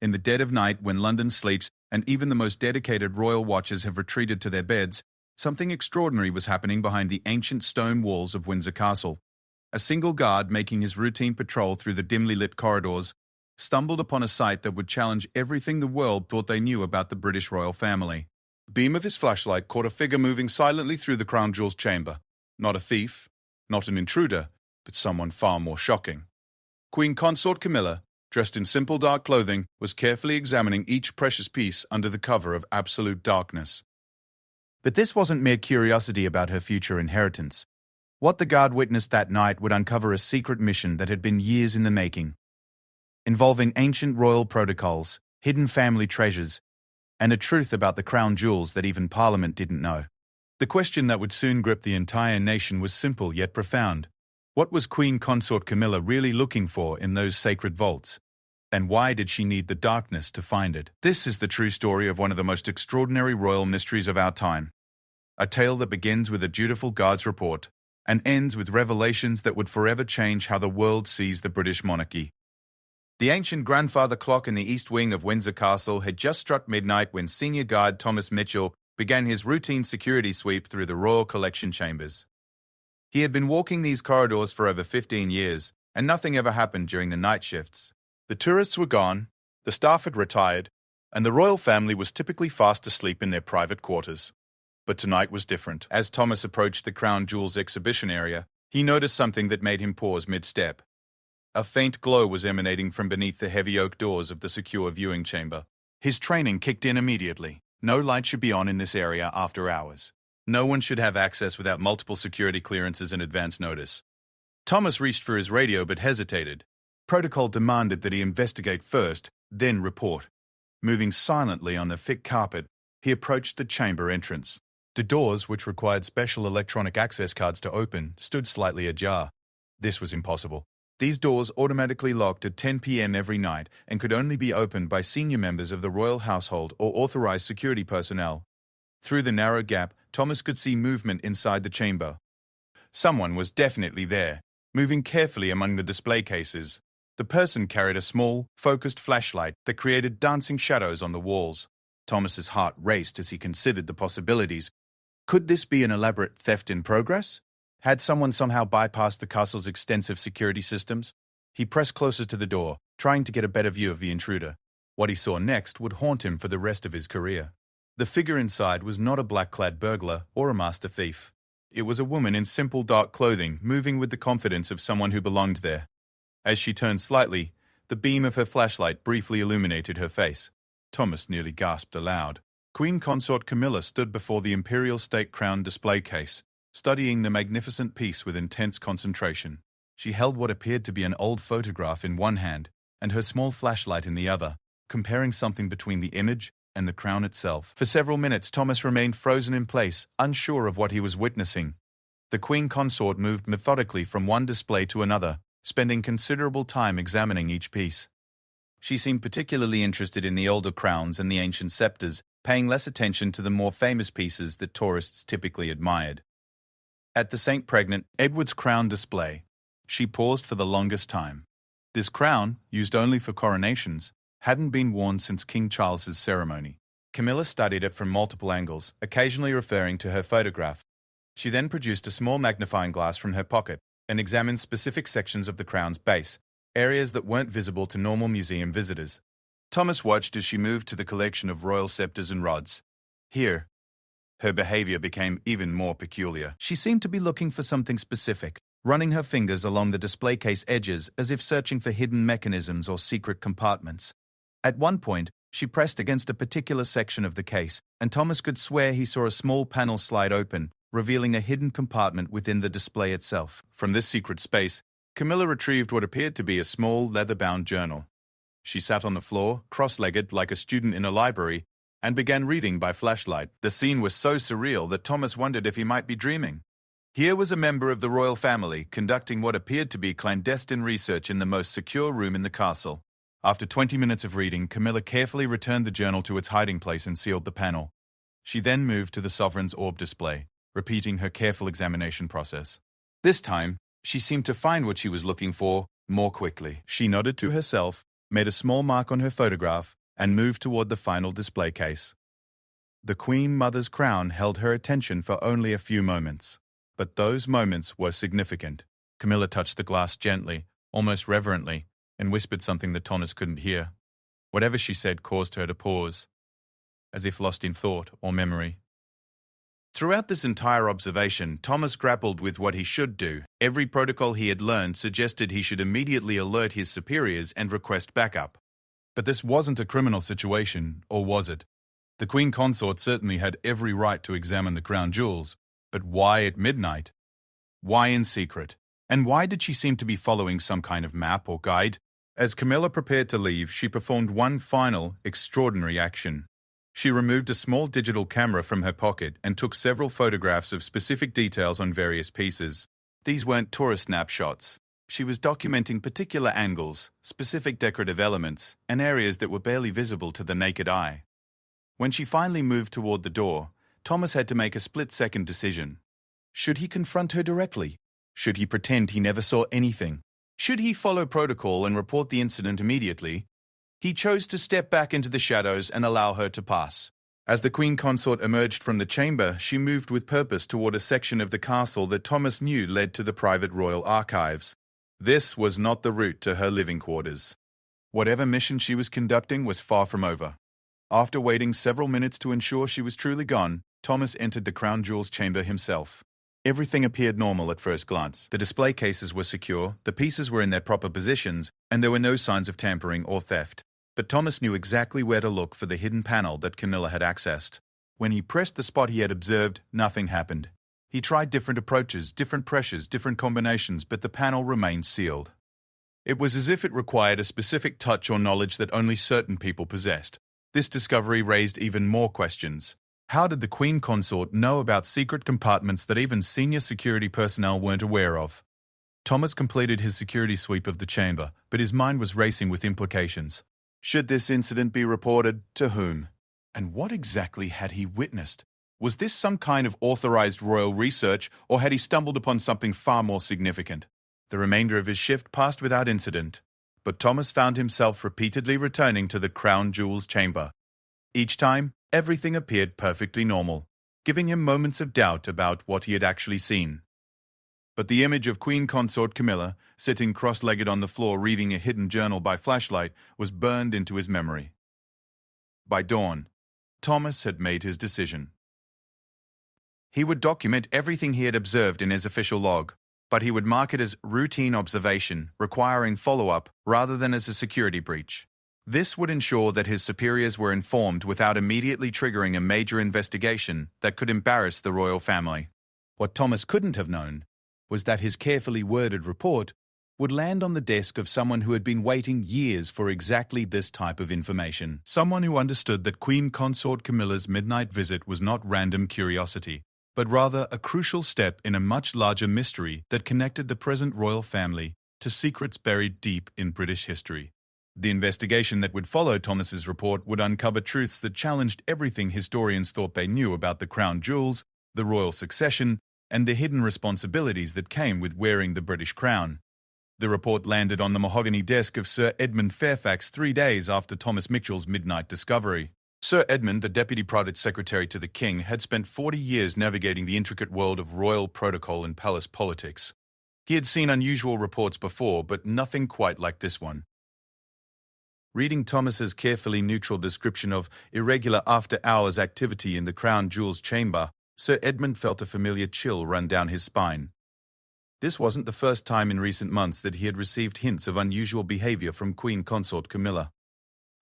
In the dead of night, when London sleeps and even the most dedicated royal watchers have retreated to their beds, something extraordinary was happening behind the ancient stone walls of Windsor Castle. A single guard, making his routine patrol through the dimly lit corridors, stumbled upon a sight that would challenge everything the world thought they knew about the British royal family. The beam of his flashlight caught a figure moving silently through the Crown Jewels chamber. Not a thief, not an intruder, but someone far more shocking. Queen Consort Camilla, dressed in simple dark clothing, was carefully examining each precious piece under the cover of absolute darkness. But this wasn't mere curiosity about her future inheritance. What the guard witnessed that night would uncover a secret mission that had been years in the making, involving ancient royal protocols, hidden family treasures, and a truth about the crown jewels that even Parliament didn't know. The question that would soon grip the entire nation was simple yet profound. What was Queen Consort Camilla really looking for in those sacred vaults? And why did she need the darkness to find it? This is the true story of one of the most extraordinary royal mysteries of our time. A tale that begins with a dutiful guard's report and ends with revelations that would forever change how the world sees the British monarchy. The ancient grandfather clock in the east wing of Windsor Castle had just struck midnight when senior guard Thomas Mitchell began his routine security sweep through the royal collection chambers. He had been walking these corridors for over 15 years, and nothing ever happened during the night shifts. The tourists were gone, the staff had retired, and the royal family was typically fast asleep in their private quarters. But tonight was different. As Thomas approached the Crown Jewels exhibition area, he noticed something that made him pause mid-step. A faint glow was emanating from beneath the heavy oak doors of the secure viewing chamber. His training kicked in immediately. No light should be on in this area after hours. No one should have access without multiple security clearances and advance notice. Thomas reached for his radio but hesitated. Protocol demanded that he investigate first, then report. Moving silently on the thick carpet, he approached the chamber entrance. The doors, which required special electronic access cards to open, stood slightly ajar. This was impossible. These doors automatically locked at 10 p.m. every night and could only be opened by senior members of the royal household or authorized security personnel. Through the narrow gap, Thomas could see movement inside the chamber. Someone was definitely there, moving carefully among the display cases. The person carried a small, focused flashlight that created dancing shadows on the walls. Thomas's heart raced as he considered the possibilities. Could this be an elaborate theft in progress? Had someone somehow bypassed the castle's extensive security systems? He pressed closer to the door, trying to get a better view of the intruder. What he saw next would haunt him for the rest of his career. The figure inside was not a black-clad burglar or a master thief. It was a woman in simple dark clothing, moving with the confidence of someone who belonged there. As she turned slightly, the beam of her flashlight briefly illuminated her face. Thomas nearly gasped aloud. Queen Consort Camilla stood before the imperial state crown display case, studying the magnificent piece with intense concentration. She held what appeared to be an old photograph in one hand and her small flashlight in the other, comparing something between the image and the crown itself. For several minutes, Thomas remained frozen in place, unsure of what he was witnessing. The Queen Consort moved methodically from one display to another, spending considerable time examining each piece. She seemed particularly interested in the older crowns and the ancient scepters, paying less attention to the more famous pieces that tourists typically admired. At the St. Pregnant Edward's crown display, she paused for the longest time. This crown, used only for coronations, hadn't been worn since King Charles's ceremony. Camilla studied it from multiple angles, occasionally referring to her photograph. She then produced a small magnifying glass from her pocket and examined specific sections of the crown's base, areas that weren't visible to normal museum visitors. Thomas watched as she moved to the collection of royal scepters and rods. Here, her behavior became even more peculiar. She seemed to be looking for something specific, running her fingers along the display case edges as if searching for hidden mechanisms or secret compartments. At one point, she pressed against a particular section of the case, and Thomas could swear he saw a small panel slide open, revealing a hidden compartment within the display itself. From this secret space, Camilla retrieved what appeared to be a small, leather-bound journal. She sat on the floor, cross-legged like a student in a library, and began reading by flashlight. The scene was so surreal that Thomas wondered if he might be dreaming. Here was a member of the royal family conducting what appeared to be clandestine research in the most secure room in the castle. After 20 minutes of reading, Camilla carefully returned the journal to its hiding place and sealed the panel. She then moved to the sovereign's orb display, repeating her careful examination process. This time, she seemed to find what she was looking for more quickly. She nodded to herself, made a small mark on her photograph, and moved toward the final display case. The Queen Mother's crown held her attention for only a few moments, but those moments were significant. Camilla touched the glass gently, almost reverently, and whispered something that Thomas couldn't hear. Whatever she said caused her to pause, as if lost in thought or memory. Throughout this entire observation, Thomas grappled with what he should do. Every protocol he had learned suggested he should immediately alert his superiors and request backup. But this wasn't a criminal situation, or was it? The Queen Consort certainly had every right to examine the crown jewels, but why at midnight? Why in secret? And why did she seem to be following some kind of map or guide? As Camilla prepared to leave, she performed one final, extraordinary action. She removed a small digital camera from her pocket and took several photographs of specific details on various pieces. These weren't tourist snapshots. She was documenting particular angles, specific decorative elements, and areas that were barely visible to the naked eye. When she finally moved toward the door, Thomas had to make a split-second decision. Should he confront her directly? Should he pretend he never saw anything? Should he follow protocol and report the incident immediately? He chose to step back into the shadows and allow her to pass. As the Queen Consort emerged from the chamber, she moved with purpose toward a section of the castle that Thomas knew led to the private royal archives. This was not the route to her living quarters. Whatever mission she was conducting was far from over. After waiting several minutes to ensure she was truly gone, Thomas entered the crown jewels chamber himself. Everything appeared normal at first glance. The display cases were secure, the pieces were in their proper positions, and there were no signs of tampering or theft. But Thomas knew exactly where to look for the hidden panel that Camilla had accessed. When he pressed the spot he had observed, nothing happened. He tried different approaches, different pressures, different combinations, but the panel remained sealed. It was as if it required a specific touch or knowledge that only certain people possessed. This discovery raised even more questions. How did the Queen Consort know about secret compartments that even senior security personnel weren't aware of? Thomas completed his security sweep of the chamber, but his mind was racing with implications. Should this incident be reported? To whom? And what exactly had he witnessed? Was this some kind of authorized royal research, or had he stumbled upon something far more significant? The remainder of his shift passed without incident, but Thomas found himself repeatedly returning to the crown jewels chamber. Each time, everything appeared perfectly normal, giving him moments of doubt about what he had actually seen. But the image of Queen Consort Camilla, sitting cross-legged on the floor reading a hidden journal by flashlight, was burned into his memory. By dawn, Thomas had made his decision. He would document everything he had observed in his official log, but he would mark it as routine observation, requiring follow-up rather than as a security breach. This would ensure that his superiors were informed without immediately triggering a major investigation that could embarrass the royal family. What Thomas couldn't have known was that his carefully worded report would land on the desk of someone who had been waiting years for exactly this type of information. Someone who understood that Queen Consort Camilla's midnight visit was not random curiosity, but rather a crucial step in a much larger mystery that connected the present royal family to secrets buried deep in British history. The investigation that would follow Thomas's report would uncover truths that challenged everything historians thought they knew about the crown jewels, the royal succession, and the hidden responsibilities that came with wearing the British crown. The report landed on the mahogany desk of Sir Edmund Fairfax 3 days after Thomas Mitchell's midnight discovery. Sir Edmund, the Deputy Private Secretary to the King, had spent 40 years navigating the intricate world of royal protocol and palace politics. He had seen unusual reports before, but nothing quite like this one. Reading Thomas's carefully neutral description of irregular after-hours activity in the crown jewels chamber, Sir Edmund felt a familiar chill run down his spine. This wasn't the first time in recent months that he had received hints of unusual behavior from Queen Consort Camilla.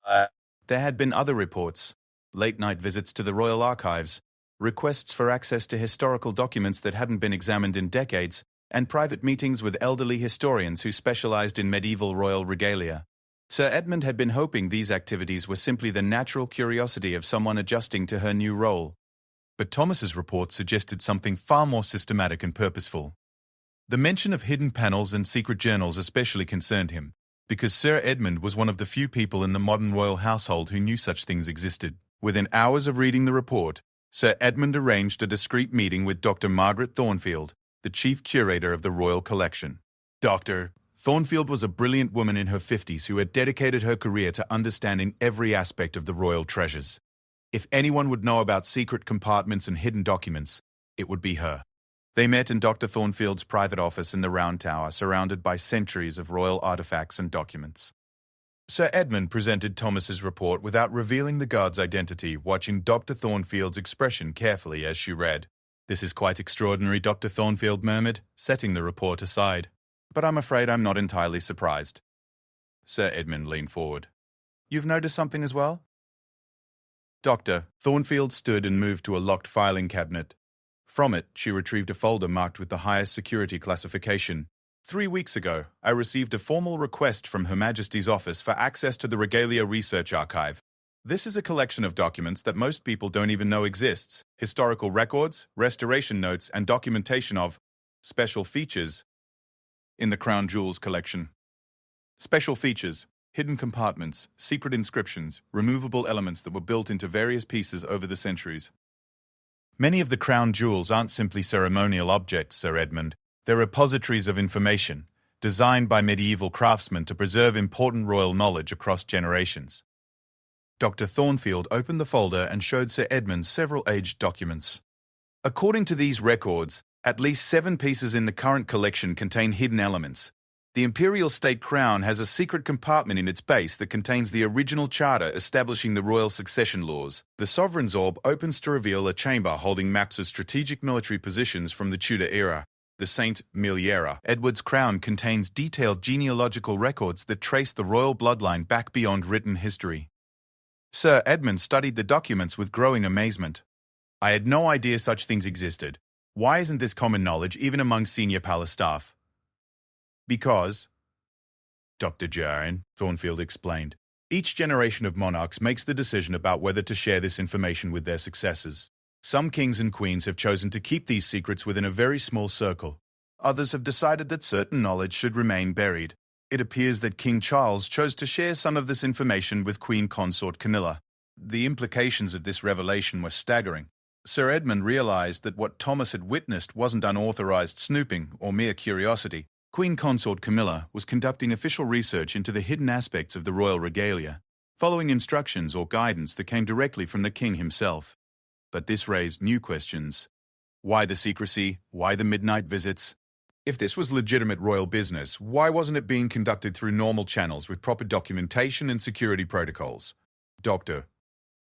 There had been other reports, late-night visits to the royal archives, requests for access to historical documents that hadn't been examined in decades, and private meetings with elderly historians who specialized in medieval royal regalia. Sir Edmund had been hoping these activities were simply the natural curiosity of someone adjusting to her new role. But Thomas's report suggested something far more systematic and purposeful. The mention of hidden panels and secret journals especially concerned him, because Sir Edmund was one of the few people in the modern royal household who knew such things existed. Within hours of reading the report, Sir Edmund arranged a discreet meeting with Dr. Margaret Thornfield, the chief curator of the royal collection. Dr. Thornfield was a brilliant woman in her 50s who had dedicated her career to understanding every aspect of the royal treasures. If anyone would know about secret compartments and hidden documents, it would be her. They met in Dr. Thornfield's private office in the Round Tower, surrounded by centuries of royal artifacts and documents. Sir Edmund presented Thomas's report without revealing the guard's identity, watching Dr. Thornfield's expression carefully as she read. "This is quite extraordinary," Dr. Thornfield murmured, setting the report aside. "But I'm afraid I'm not entirely surprised." Sir Edmund leaned forward. "You've noticed something as well?" Dr. Thornfield stood and moved to a locked filing cabinet. From it, she retrieved a folder marked with the highest security classification. 3 weeks ago, I received a formal request from Her Majesty's office for access to the Regalia Research Archive. This is a collection of documents that most people don't even know exists: historical records, restoration notes, and documentation of special features in the Crown Jewels collection. Special features, hidden compartments, secret inscriptions, removable elements that were built into various pieces over the centuries. Many of the crown jewels aren't simply ceremonial objects, Sir Edmund. They're repositories of information, designed by medieval craftsmen to preserve important royal knowledge across generations. Dr. Thornfield opened the folder and showed Sir Edmund several aged documents. According to these records, at least 7 pieces in the current collection contain hidden elements. The Imperial State Crown has a secret compartment in its base that contains the original charter establishing the royal succession laws. The Sovereign's Orb opens to reveal a chamber holding maps of strategic military positions from the Tudor era. The St. Miliera Edward's crown contains detailed genealogical records that trace the royal bloodline back beyond written history. Sir Edmund studied the documents with growing amazement. "I had no idea such things existed. Why isn't this common knowledge even among senior palace staff?" "Because," Dr. Jarin Thornfield explained, "each generation of monarchs makes the decision about whether to share this information with their successors. Some kings and queens have chosen to keep these secrets within a very small circle. Others have decided that certain knowledge should remain buried. It appears that King Charles chose to share some of this information with Queen Consort Camilla. The implications of this revelation were staggering. Sir Edmund realized that what Thomas had witnessed wasn't unauthorized snooping or mere curiosity. Queen Consort Camilla was conducting official research into the hidden aspects of the royal regalia, following instructions or guidance that came directly from the king himself. But this raised new questions. Why the secrecy? Why the midnight visits? If this was legitimate royal business, why wasn't it being conducted through normal channels with proper documentation and security protocols? Dr.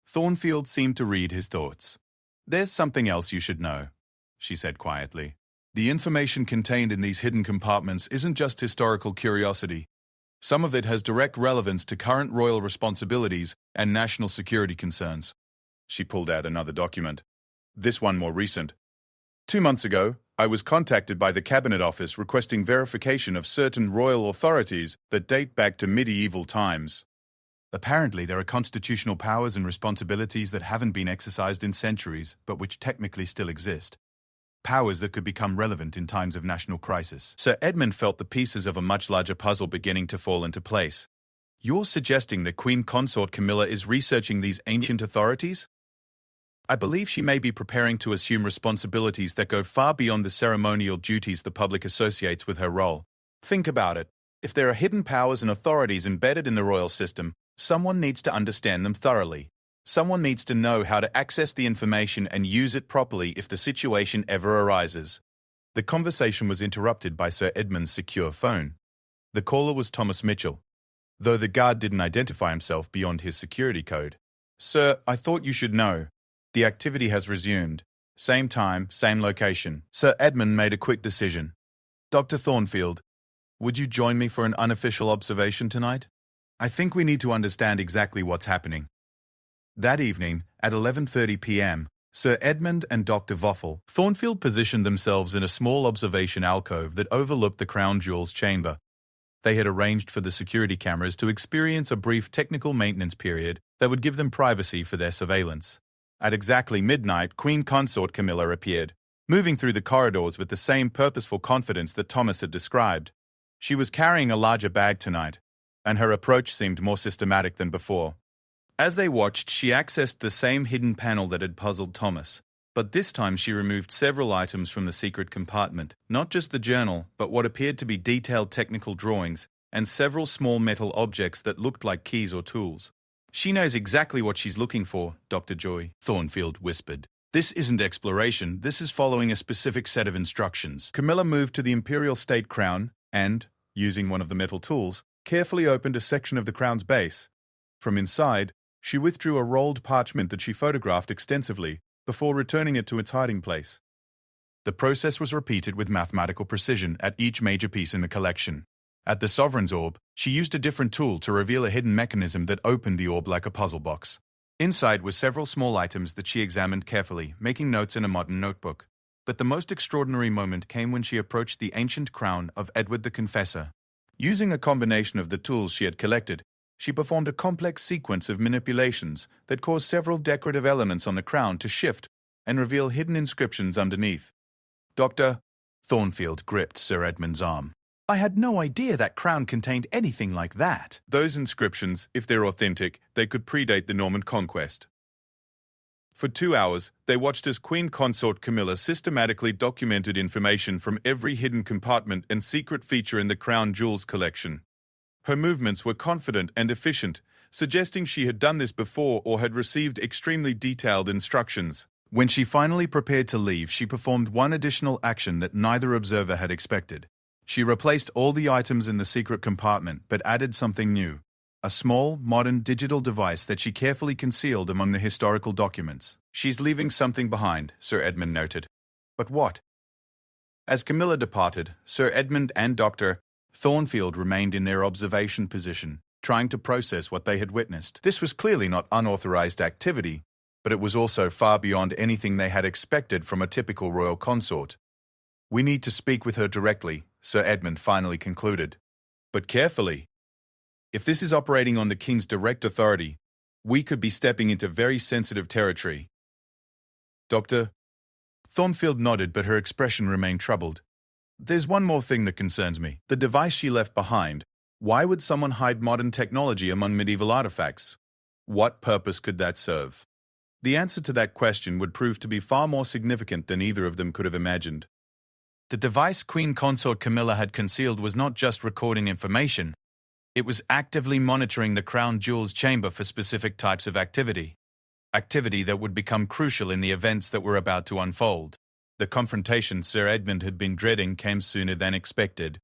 Thornfield seemed to read his thoughts. "There's something else you should know," she said quietly. "The information contained in these hidden compartments isn't just historical curiosity. Some of it has direct relevance to current royal responsibilities and national security concerns." She pulled out another document. This one more recent. 2 months ago, I was contacted by the Cabinet Office requesting verification of certain royal authorities that date back to medieval times. Apparently, there are constitutional powers and responsibilities that haven't been exercised in centuries, but which technically still exist. Powers that could become relevant in times of national crisis. Sir Edmund felt the pieces of a much larger puzzle beginning to fall into place. "You're suggesting that Queen Consort Camilla is researching these ancient authorities?" "I believe she may be preparing to assume responsibilities that go far beyond the ceremonial duties the public associates with her role. Think about it. If there are hidden powers and authorities embedded in the royal system, someone needs to understand them thoroughly. Someone needs to know how to access the information and use it properly if the situation ever arises." The conversation was interrupted by Sir Edmund's secure phone. The caller was Thomas Mitchell, though the guard didn't identify himself beyond his security code. "Sir, I thought you should know. The activity has resumed. Same time, same location." Sir Edmund made a quick decision. "Dr. Thornfield, would you join me for an unofficial observation tonight? I think we need to understand exactly what's happening." That evening, at 11:30 p.m., Sir Edmund and Dr. Voffel Thornfield positioned themselves in a small observation alcove that overlooked the Crown Jewels chamber. They had arranged for the security cameras to experience a brief technical maintenance period that would give them privacy for their surveillance. At exactly midnight, Queen Consort Camilla appeared, moving through the corridors with the same purposeful confidence that Thomas had described. She was carrying a larger bag tonight, and her approach seemed more systematic than before. As they watched, she accessed the same hidden panel that had puzzled Thomas. But this time she removed several items from the secret compartment, not just the journal, but what appeared to be detailed technical drawings and several small metal objects that looked like keys or tools. "She knows exactly what she's looking for," Dr. Joy, Thornfield whispered. "This isn't exploration, this is following a specific set of instructions." Camilla moved to the Imperial State Crown and, using one of the metal tools, carefully opened a section of the crown's base. From inside, she withdrew a rolled parchment that she photographed extensively before returning it to its hiding place. The process was repeated with mathematical precision at each major piece in the collection. At the Sovereign's orb, she used a different tool to reveal a hidden mechanism that opened the orb like a puzzle box. Inside were several small items that she examined carefully, making notes in a modern notebook. But the most extraordinary moment came when she approached the ancient crown of Edward the Confessor. Using a combination of the tools she had collected, she performed a complex sequence of manipulations that caused several decorative elements on the crown to shift and reveal hidden inscriptions underneath. Dr. Thornfield gripped Sir Edmund's arm. "I had no idea that crown contained anything like that." Those inscriptions, if they're authentic, they could predate the Norman conquest. For 2 hours, they watched as Queen Consort Camilla systematically documented information from every hidden compartment and secret feature in the crown jewels collection. Her movements were confident and efficient, suggesting she had done this before or had received extremely detailed instructions. When she finally prepared to leave, she performed one additional action that neither observer had expected. She replaced all the items in the secret compartment, but added something new. A small, modern digital device that she carefully concealed among the historical documents. "She's leaving something behind," Sir Edmund noted. "But what?" As Camilla departed, Sir Edmund and Dr. Thornfield remained in their observation position, trying to process what they had witnessed. This was clearly not unauthorized activity, but it was also far beyond anything they had expected from a typical royal consort. "We need to speak with her directly," Sir Edmund finally concluded. "But carefully. If this is operating on the king's direct authority, we could be stepping into very sensitive territory." Dr. Thornfield nodded, but her expression remained troubled. "There's one more thing that concerns me. The device she left behind. Why would someone hide modern technology among medieval artifacts? What purpose could that serve?" The answer to that question would prove to be far more significant than either of them could have imagined. The device Queen Consort Camilla had concealed was not just recording information. It was actively monitoring the crown jewels chamber for specific types of activity that would become crucial in the events that were about to unfold. The confrontation Sir Edmund had been dreading came sooner than expected.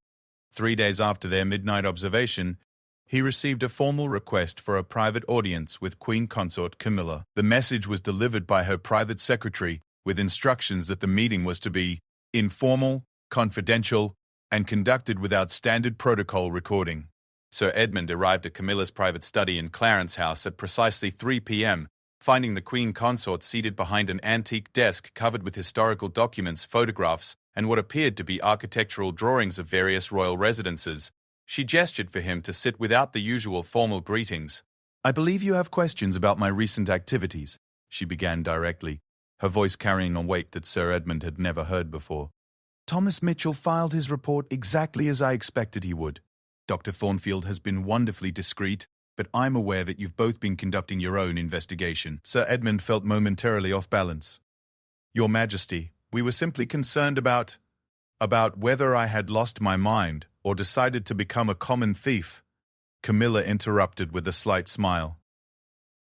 3 days after their midnight observation, he received a formal request for a private audience with Queen Consort Camilla. The message was delivered by her private secretary, with instructions that the meeting was to be informal, confidential, and conducted without standard protocol recording. Sir Edmund arrived at Camilla's private study in Clarence House at precisely 3 p.m., finding the Queen Consort seated behind an antique desk covered with historical documents, photographs, and what appeared to be architectural drawings of various royal residences. She gestured for him to sit without the usual formal greetings. "I believe you have questions about my recent activities," she began directly, her voice carrying a weight that Sir Edmund had never heard before. "Thomas Mitchell filed his report exactly as I expected he would. Dr. Thornfield has been wonderfully discreet, but I'm aware that you've both been conducting your own investigation." Sir Edmund felt momentarily off balance. "Your Majesty, we were simply concerned about whether I had lost my mind or decided to become a common thief," Camilla interrupted with a slight smile.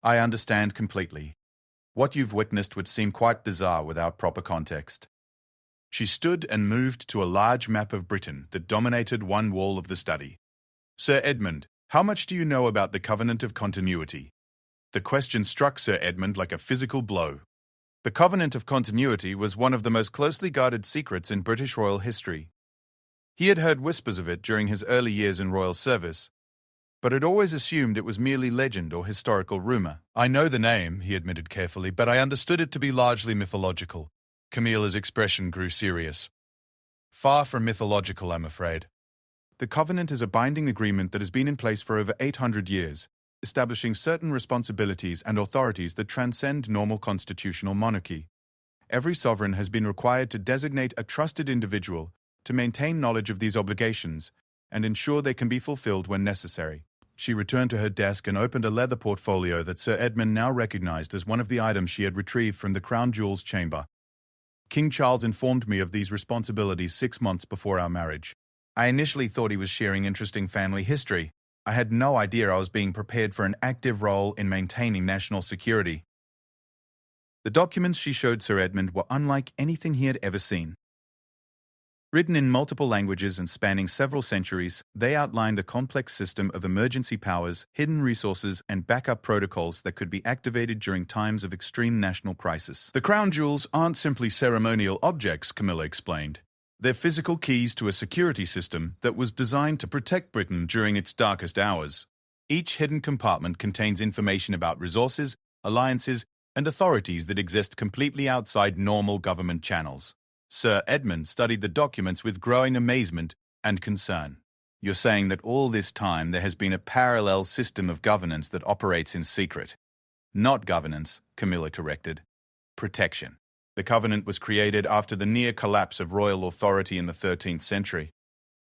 "I understand completely. What you've witnessed would seem quite bizarre without proper context." She stood and moved to a large map of Britain that dominated one wall of the study. "Sir Edmund, how much do you know about the Covenant of Continuity?" The question struck Sir Edmund like a physical blow. The Covenant of Continuity was one of the most closely guarded secrets in British royal history. He had heard whispers of it during his early years in royal service, but had always assumed it was merely legend or historical rumor. "I know the name," he admitted carefully, "but I understood it to be largely mythological." Camilla's expression grew serious. "Far from mythological, I'm afraid. The Covenant is a binding agreement that has been in place for over 800 years, establishing certain responsibilities and authorities that transcend normal constitutional monarchy. Every sovereign has been required to designate a trusted individual to maintain knowledge of these obligations and ensure they can be fulfilled when necessary." She returned to her desk and opened a leather portfolio that Sir Edmund now recognized as one of the items she had retrieved from the crown jewels chamber. King Charles informed me of these responsibilities 6 months before our marriage. I initially thought he was sharing interesting family history. I had no idea I was being prepared for an active role in maintaining national security. The documents she showed Sir Edmund were unlike anything he had ever seen. Written in multiple languages and spanning several centuries, they outlined a complex system of emergency powers, hidden resources, and backup protocols that could be activated during times of extreme national crisis. The crown jewels aren't simply ceremonial objects, Camilla explained. They're physical keys to a security system that was designed to protect Britain during its darkest hours. Each hidden compartment contains information about resources, alliances, and authorities that exist completely outside normal government channels. Sir Edmund studied the documents with growing amazement and concern. You're saying that all this time there has been a parallel system of governance that operates in secret. Not governance, Camilla corrected. Protection. The covenant was created after the near collapse of royal authority in the 13th century.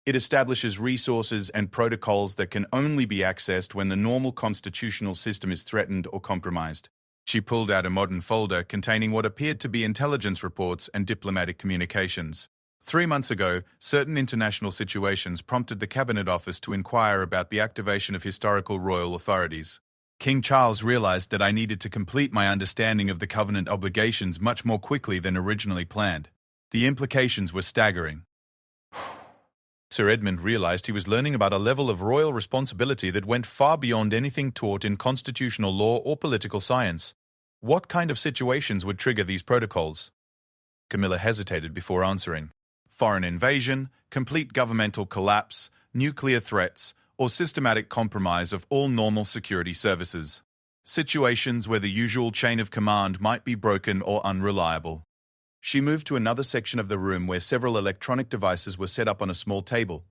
It establishes resources and protocols that can only be accessed when the normal constitutional system is threatened or compromised. She pulled out a modern folder containing what appeared to be intelligence reports and diplomatic communications. 3 months ago, certain international situations prompted the Cabinet Office to inquire about the activation of historical royal authorities. King Charles realized that I needed to complete my understanding of the covenant obligations much more quickly than originally planned. The implications were staggering. Sir Edmund realized he was learning about a level of royal responsibility that went far beyond anything taught in constitutional law or political science. What kind of situations would trigger these protocols? Camilla hesitated before answering. Foreign invasion, complete governmental collapse, nuclear threats, or systematic compromise of all normal security services. Situations where the usual chain of command might be broken or unreliable. She moved to another section of the room where several electronic devices were set up on a small table.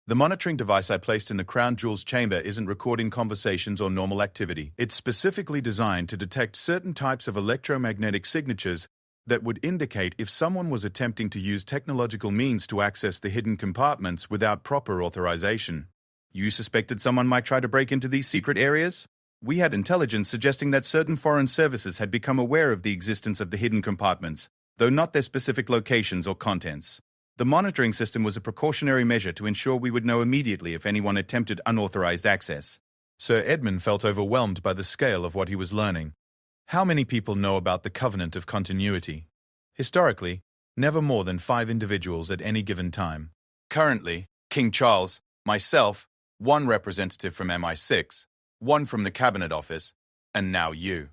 The monitoring device I placed in the crown jewels chamber isn't recording conversations or normal activity. It's specifically designed to detect certain types of electromagnetic signatures that would indicate if someone was attempting to use technological means to access the hidden compartments without proper authorization. You suspected someone might try to break into these secret areas? We had intelligence suggesting that certain foreign services had become aware of the existence of the hidden compartments, though not their specific locations or contents. The monitoring system was a precautionary measure to ensure we would know immediately if anyone attempted unauthorized access. Sir Edmund felt overwhelmed by the scale of what he was learning. How many people know about the covenant of continuity? Historically, never more than 5 individuals at any given time. Currently, King Charles, myself, 1 representative from MI6, 1 from the Cabinet Office, and now you.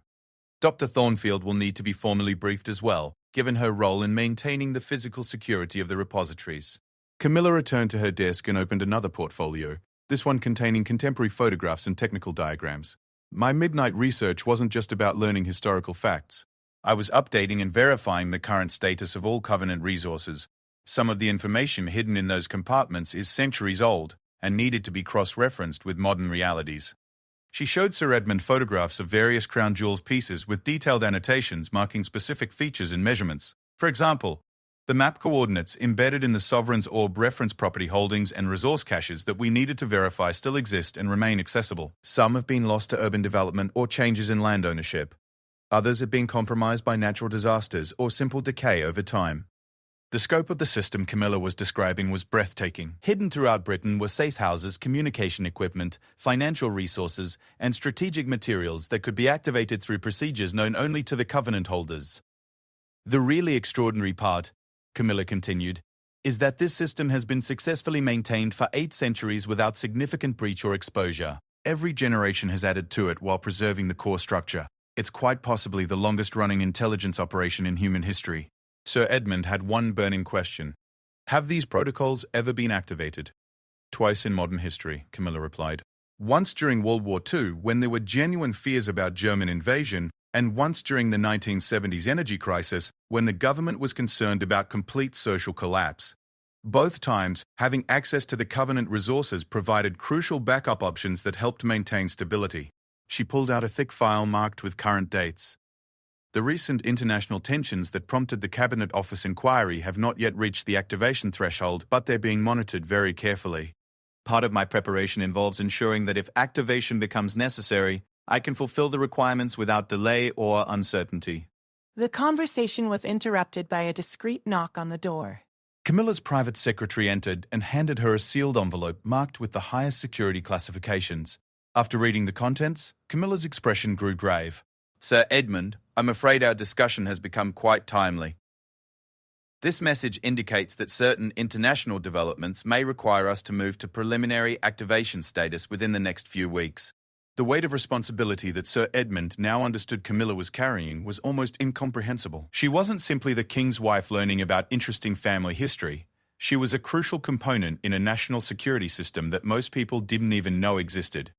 Dr. Thornfield will need to be formally briefed as well, given her role in maintaining the physical security of the repositories. Camilla returned to her desk and opened another portfolio, this one containing contemporary photographs and technical diagrams. My midnight research wasn't just about learning historical facts. I was updating and verifying the current status of all Covenant resources. Some of the information hidden in those compartments is centuries old and needed to be cross-referenced with modern realities. She showed Sir Edmund photographs of various crown jewels pieces with detailed annotations marking specific features and measurements. For example, the map coordinates embedded in the sovereign's orb reference property holdings and resource caches that we needed to verify still exist and remain accessible. Some have been lost to urban development or changes in land ownership. Others have been compromised by natural disasters or simple decay over time. The scope of the system Camilla was describing was breathtaking. Hidden throughout Britain were safe houses, communication equipment, financial resources, and strategic materials that could be activated through procedures known only to the Covenant holders. The really extraordinary part, Camilla continued, is that this system has been successfully maintained for 8 centuries without significant breach or exposure. Every generation has added to it while preserving the core structure. It's quite possibly the longest-running intelligence operation in human history. Sir Edmund had one burning question. Have these protocols ever been activated? Twice in modern history, Camilla replied. Once during World War II, when there were genuine fears about German invasion, and once during the 1970s energy crisis, when the government was concerned about complete social collapse. Both times, having access to the Covenant resources provided crucial backup options that helped maintain stability. She pulled out a thick file marked with current dates. The recent international tensions that prompted the Cabinet Office inquiry have not yet reached the activation threshold, but they're being monitored very carefully. Part of my preparation involves ensuring that if activation becomes necessary, I can fulfill the requirements without delay or uncertainty. The conversation was interrupted by a discreet knock on the door. Camilla's private secretary entered and handed her a sealed envelope marked with the highest security classifications. After reading the contents, Camilla's expression grew grave. "Sir Edmund, I'm afraid our discussion has become quite timely. This message indicates that certain international developments may require us to move to preliminary activation status within the next few weeks." The weight of responsibility that Sir Edmund now understood Camilla was carrying was almost incomprehensible. She wasn't simply the king's wife learning about interesting family history. She was a crucial component in a national security system that most people didn't even know existed.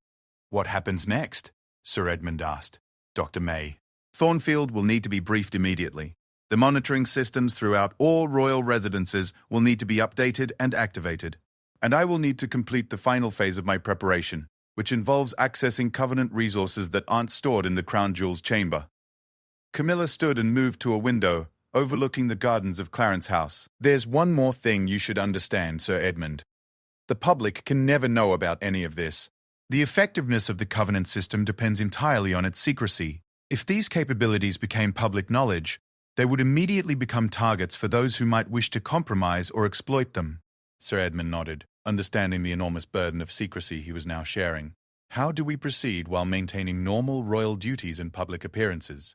"What happens next?" Sir Edmund asked. "Dr. May." "Thornfield will need to be briefed immediately. The monitoring systems throughout all royal residences will need to be updated and activated. And I will need to complete the final phase of my preparation, which involves accessing Covenant resources that aren't stored in the Crown Jewels chamber." Camilla stood and moved to a window, overlooking the gardens of Clarence House. "There's one more thing you should understand, Sir Edmund. The public can never know about any of this. The effectiveness of the Covenant system depends entirely on its secrecy. If these capabilities became public knowledge, they would immediately become targets for those who might wish to compromise or exploit them." Sir Edmund nodded, understanding the enormous burden of secrecy he was now sharing. "How do we proceed while maintaining normal royal duties and public appearances?"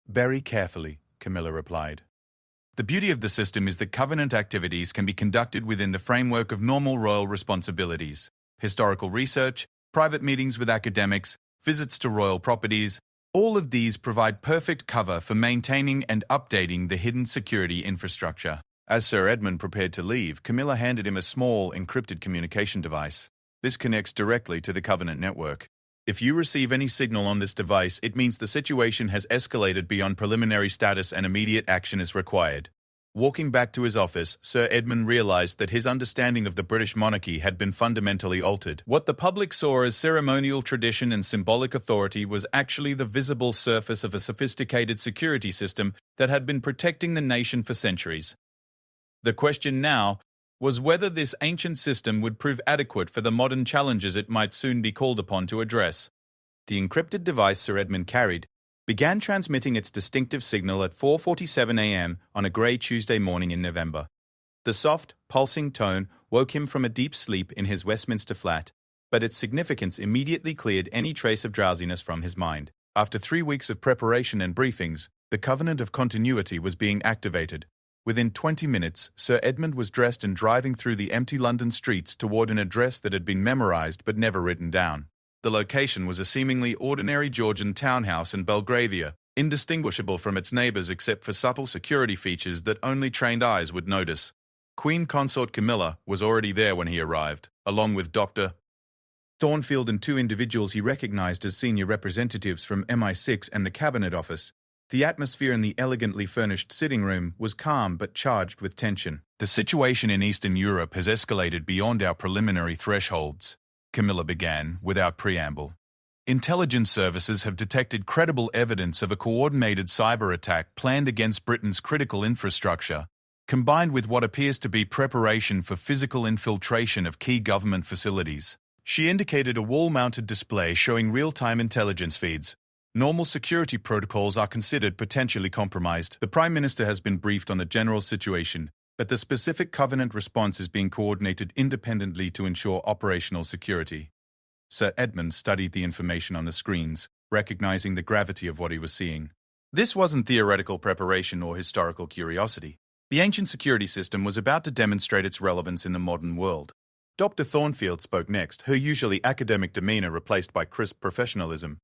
"Very carefully," Camilla replied. "The beauty of the system is that Covenant activities can be conducted within the framework of normal royal responsibilities. Historical research, private meetings with academics, visits to royal properties, all of these provide perfect cover for maintaining and updating the hidden security infrastructure." As Sir Edmund prepared to leave, Camilla handed him a small, encrypted communication device. "This connects directly to the Covenant network. If you receive any signal on this device, it means the situation has escalated beyond preliminary status and immediate action is required." Walking back to his office, Sir Edmund realized that his understanding of the British monarchy had been fundamentally altered. What the public saw as ceremonial tradition and symbolic authority was actually the visible surface of a sophisticated security system that had been protecting the nation for centuries. The question now was whether this ancient system would prove adequate for the modern challenges it might soon be called upon to address. The encrypted device Sir Edmund carried began transmitting its distinctive signal at 4:47 a.m. on a grey Tuesday morning in November. The soft, pulsing tone woke him from a deep sleep in his Westminster flat, but its significance immediately cleared any trace of drowsiness from his mind. After 3 weeks of preparation and briefings, the Covenant of Continuity was being activated. Within 20 minutes, Sir Edmund was dressed and driving through the empty London streets toward an address that had been memorized but never written down. The location was a seemingly ordinary Georgian townhouse in Belgravia, indistinguishable from its neighbors except for subtle security features that only trained eyes would notice. Queen Consort Camilla was already there when he arrived, along with Dr. Thornfield and 2 individuals he recognized as senior representatives from MI6 and the Cabinet Office. The atmosphere in the elegantly furnished sitting room was calm but charged with tension. "The situation in Eastern Europe has escalated beyond our preliminary thresholds," Camilla began, without preamble. "Intelligence services have detected credible evidence of a coordinated cyber attack planned against Britain's critical infrastructure, combined with what appears to be preparation for physical infiltration of key government facilities." She indicated a wall-mounted display showing real-time intelligence feeds. "Normal security protocols are considered potentially compromised. The Prime Minister has been briefed on the general situation, but the specific Covenant response is being coordinated independently to ensure operational security." Sir Edmund studied the information on the screens, recognizing the gravity of what he was seeing. This wasn't theoretical preparation or historical curiosity. The ancient security system was about to demonstrate its relevance in the modern world. Dr. Thornfield spoke next, her usually academic demeanor replaced by crisp professionalism.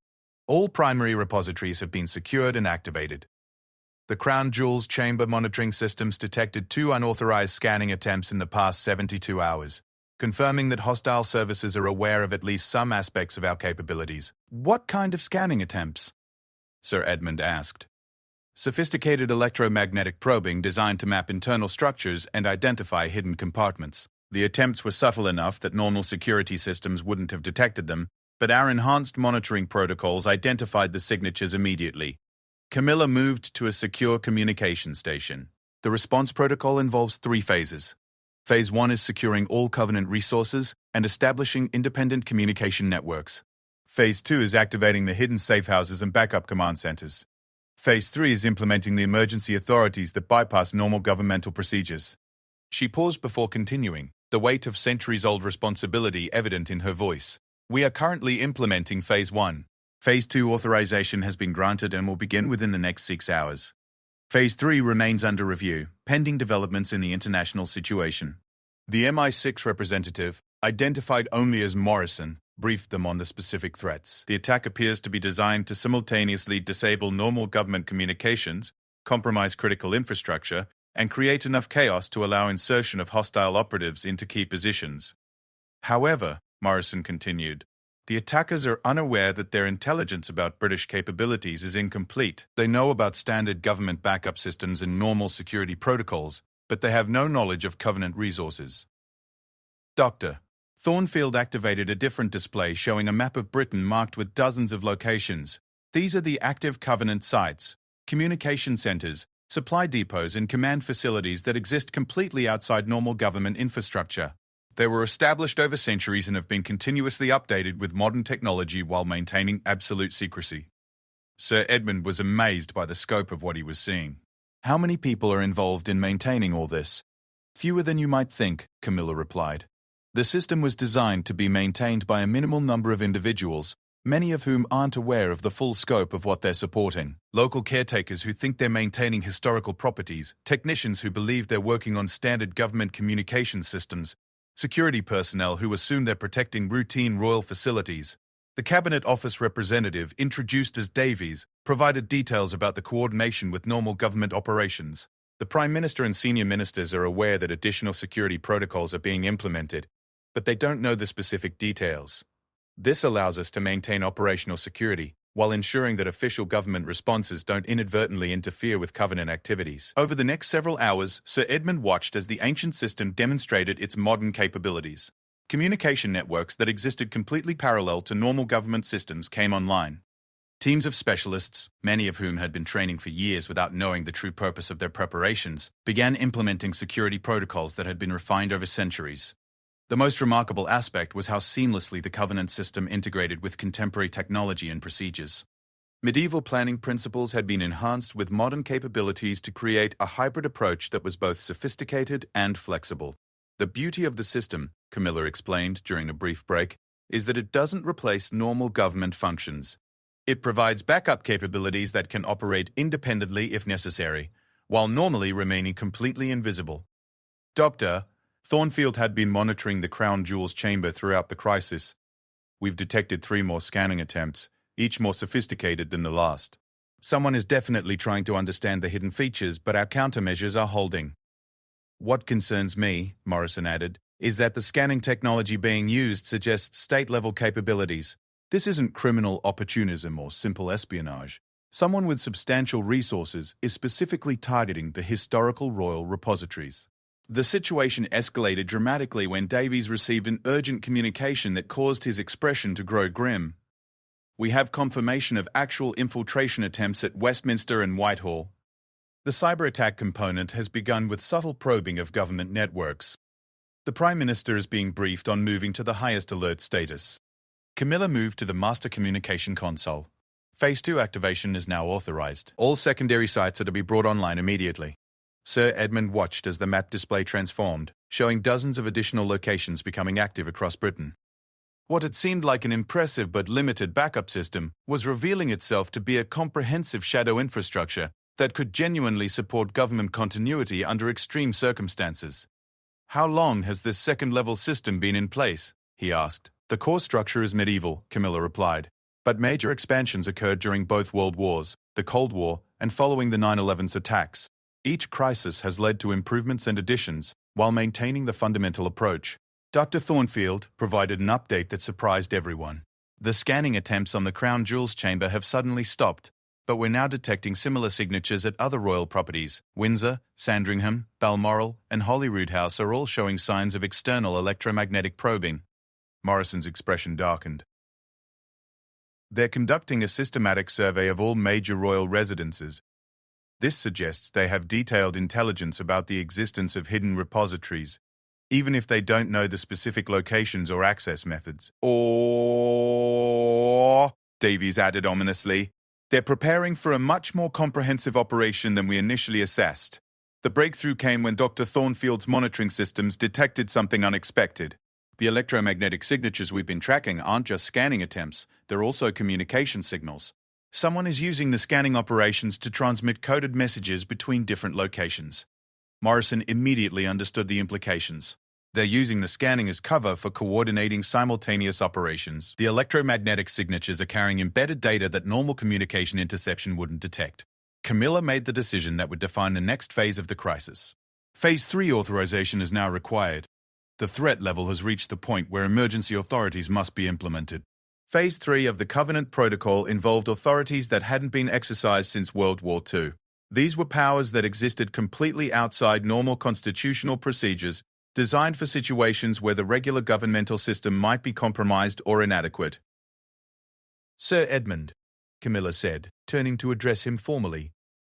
"All primary repositories have been secured and activated. The Crown Jewels chamber monitoring systems detected 2 unauthorized scanning attempts in the past 72 hours, confirming that hostile services are aware of at least some aspects of our capabilities." "What kind of scanning attempts?" Sir Edmund asked. "Sophisticated electromagnetic probing designed to map internal structures and identify hidden compartments. The attempts were subtle enough that normal security systems wouldn't have detected them, but our enhanced monitoring protocols identified the signatures immediately." Camilla moved to a secure communication station. The response protocol involves 3 phases. Phase 1 is securing all Covenant resources and establishing independent communication networks. Phase 2 is activating the hidden safe houses and backup command centers. Phase 3 is implementing the emergency authorities that bypass normal governmental procedures. She paused before continuing, the weight of centuries-old responsibility evident in her voice. We are currently implementing Phase 1. Phase 2 authorization has been granted and will begin within the next 6 hours. Phase 3 remains under review, pending developments in the international situation. The MI6 representative, identified only as Morrison, briefed them on the specific threats. The attack appears to be designed to simultaneously disable normal government communications, compromise critical infrastructure, and create enough chaos to allow insertion of hostile operatives into key positions. However, Morrison continued, the attackers are unaware that their intelligence about British capabilities is incomplete. They know about standard government backup systems and normal security protocols, but they have no knowledge of Covenant resources. Dr. Thornfield activated a different display showing a map of Britain marked with dozens of locations. These are the active Covenant sites, communication centers, supply depots, and command facilities that exist completely outside normal government infrastructure. They were established over centuries and have been continuously updated with modern technology while maintaining absolute secrecy. Sir Edmund was amazed by the scope of what he was seeing. How many people are involved in maintaining all this? Fewer than you might think, Camilla replied. The system was designed to be maintained by a minimal number of individuals, many of whom aren't aware of the full scope of what they're supporting. Local caretakers who think they're maintaining historical properties, technicians who believe they're working on standard government communication systems, security personnel who assume they're protecting routine royal facilities. The Cabinet Office representative, introduced as Davies, provided details about the coordination with normal government operations. The Prime Minister and senior ministers are aware that additional security protocols are being implemented, but they don't know the specific details. This allows us to maintain operational security, while ensuring that official government responses don't inadvertently interfere with Covenant activities. Over the next several hours, Sir Edmund watched as the ancient system demonstrated its modern capabilities. Communication networks that existed completely parallel to normal government systems came online. Teams of specialists, many of whom had been training for years without knowing the true purpose of their preparations, began implementing security protocols that had been refined over centuries. The most remarkable aspect was how seamlessly the Covenant system integrated with contemporary technology and procedures. Medieval planning principles had been enhanced with modern capabilities to create a hybrid approach that was both sophisticated and flexible. The beauty of the system, Camilla explained during a brief break, is that it doesn't replace normal government functions. It provides backup capabilities that can operate independently if necessary, while normally remaining completely invisible. Dr. Thornfield had been monitoring the Crown Jewels chamber throughout the crisis. We've detected 3 more scanning attempts, each more sophisticated than the last. Someone is definitely trying to understand the hidden features, but our countermeasures are holding. What concerns me, Morrison added, is that the scanning technology being used suggests state-level capabilities. This isn't criminal opportunism or simple espionage. Someone with substantial resources is specifically targeting the historical royal repositories. The situation escalated dramatically when Davies received an urgent communication that caused his expression to grow grim. We have confirmation of actual infiltration attempts at Westminster and Whitehall. The cyber attack component has begun with subtle probing of government networks. The Prime Minister is being briefed on moving to the highest alert status. Camilla moved to the Master Communication Console. Phase 2 activation is now authorized. All secondary sites are to be brought online immediately. Sir Edmund watched as the map display transformed, showing dozens of additional locations becoming active across Britain. What had seemed like an impressive but limited backup system was revealing itself to be a comprehensive shadow infrastructure that could genuinely support government continuity under extreme circumstances. How long has this second-level system been in place? He asked. The core structure is medieval, Camilla replied, but major expansions occurred during both World Wars, the Cold War, and following the 9/11's attacks. Each crisis has led to improvements and additions, while maintaining the fundamental approach. Dr. Thornfield provided an update that surprised everyone. The scanning attempts on the Crown Jewels chamber have suddenly stopped, but we're now detecting similar signatures at other royal properties. Windsor, Sandringham, Balmoral, and Holyrood House are all showing signs of external electromagnetic probing. Morrison's expression darkened. They're conducting a systematic survey of all major royal residences. This suggests they have detailed intelligence about the existence of hidden repositories, even if they don't know the specific locations or access methods. Or, Davies added ominously, They're preparing for a much more comprehensive operation than we initially assessed. The breakthrough came when Dr. Thornfield's monitoring systems detected something unexpected. The electromagnetic signatures we've been tracking aren't just scanning attempts, they're also communication signals. Someone is using the scanning operations to transmit coded messages between different locations. Morrison immediately understood the implications. They're using the scanning as cover for coordinating simultaneous operations. The electromagnetic signatures are carrying embedded data that normal communication interception wouldn't detect. Camilla made the decision that would define the next phase of the crisis. Phase 3 authorization is now required. The threat level has reached the point where emergency authorities must be implemented. Phase 3 of the Covenant Protocol involved authorities that hadn't been exercised since World War II. These were powers that existed completely outside normal constitutional procedures, designed for situations where the regular governmental system might be compromised or inadequate. Sir Edmund, Camilla said, turning to address him formally,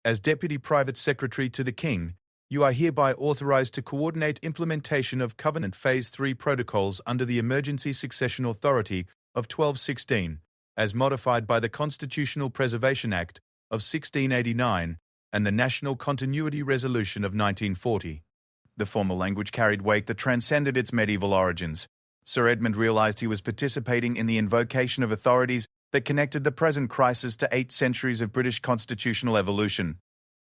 as Deputy Private Secretary to the King, you are hereby authorized to coordinate implementation of Covenant Phase 3 protocols under the Emergency Succession Authority of 1216, as modified by the Constitutional Preservation Act of 1689 and the National Continuity Resolution of 1940. The formal language carried weight that transcended its medieval origins. Sir Edmund realized he was participating in the invocation of authorities that connected the present crisis to 8 centuries of British constitutional evolution.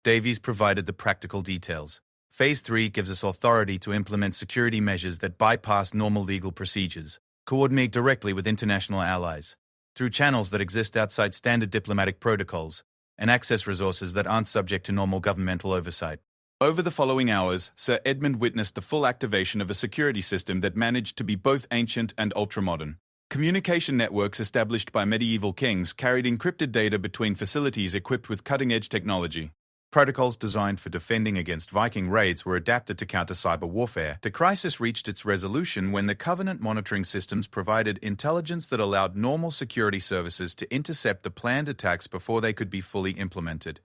Davies provided the practical details. Phase 3 gives us authority to implement security measures that bypass normal legal procedures, coordinate directly with international allies, through channels that exist outside standard diplomatic protocols, and access resources that aren't subject to normal governmental oversight. Over the following hours, Sir Edmund witnessed the full activation of a security system that managed to be both ancient and ultramodern. Communication networks established by medieval kings carried encrypted data between facilities equipped with cutting-edge technology. Protocols designed for defending against Viking raids were adapted to counter cyber warfare. The crisis reached its resolution when the Covenant monitoring systems provided intelligence that allowed normal security services to intercept the planned attacks before they could be fully implemented.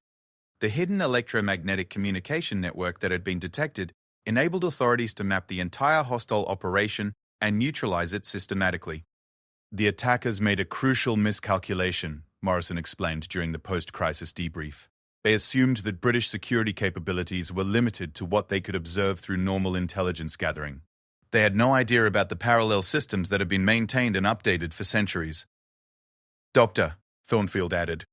The hidden electromagnetic communication network that had been detected enabled authorities to map the entire hostile operation and neutralize it systematically. The attackers made a crucial miscalculation, Morrison explained during the post-crisis debrief. They assumed that British security capabilities were limited to what they could observe through normal intelligence gathering. They had no idea about the parallel systems that had been maintained and updated for centuries. Dr. Thornfield added,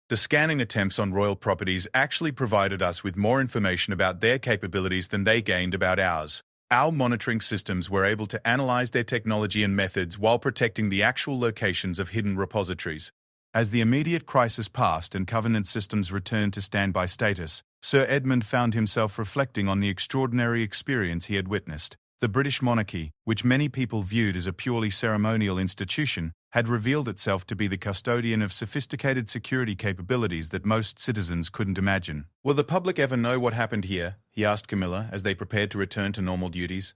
the scanning attempts on royal properties actually provided us with more information about their capabilities than they gained about ours. Our monitoring systems were able to analyze their technology and methods while protecting the actual locations of hidden repositories. As the immediate crisis passed and Covenant systems returned to standby status, Sir Edmund found himself reflecting on the extraordinary experience he had witnessed. The British monarchy, which many people viewed as a purely ceremonial institution, had revealed itself to be the custodian of sophisticated security capabilities that most citizens couldn't imagine. Will the public ever know what happened here? He asked Camilla as they prepared to return to normal duties.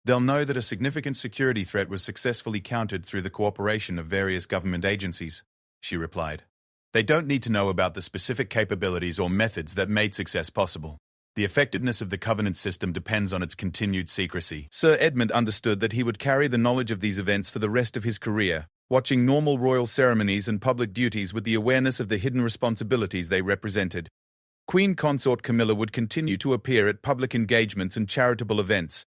They'll know that a significant security threat was successfully countered through the cooperation of various government agencies, she replied. They don't need to know about the specific capabilities or methods that made success possible. The effectiveness of the Covenant system depends on its continued secrecy. Sir Edmund understood that he would carry the knowledge of these events for the rest of his career, watching normal royal ceremonies and public duties with the awareness of the hidden responsibilities they represented. Queen Consort Camilla would continue to appear at public engagements and charitable events,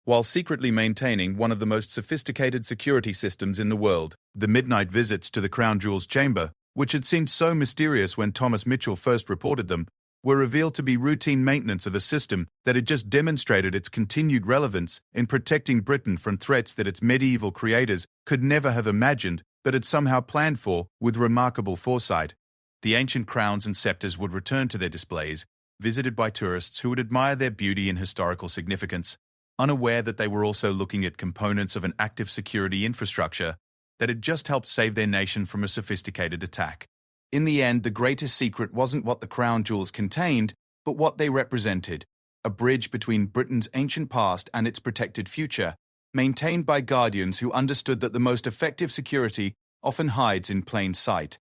while secretly maintaining one of the most sophisticated security systems in the world. The midnight visits to the Crown Jewels chamber, which had seemed so mysterious when Thomas Mitchell first reported them, were revealed to be routine maintenance of a system that had just demonstrated its continued relevance in protecting Britain from threats that its medieval creators could never have imagined but had somehow planned for with remarkable foresight. The ancient crowns and scepters would return to their displays, visited by tourists who would admire their beauty and historical significance, unaware that they were also looking at components of an active security infrastructure that had just helped save their nation from a sophisticated attack. In the end, the greatest secret wasn't what the crown jewels contained, but what they represented, a bridge between Britain's ancient past and its protected future, maintained by guardians who understood that the most effective security often hides in plain sight.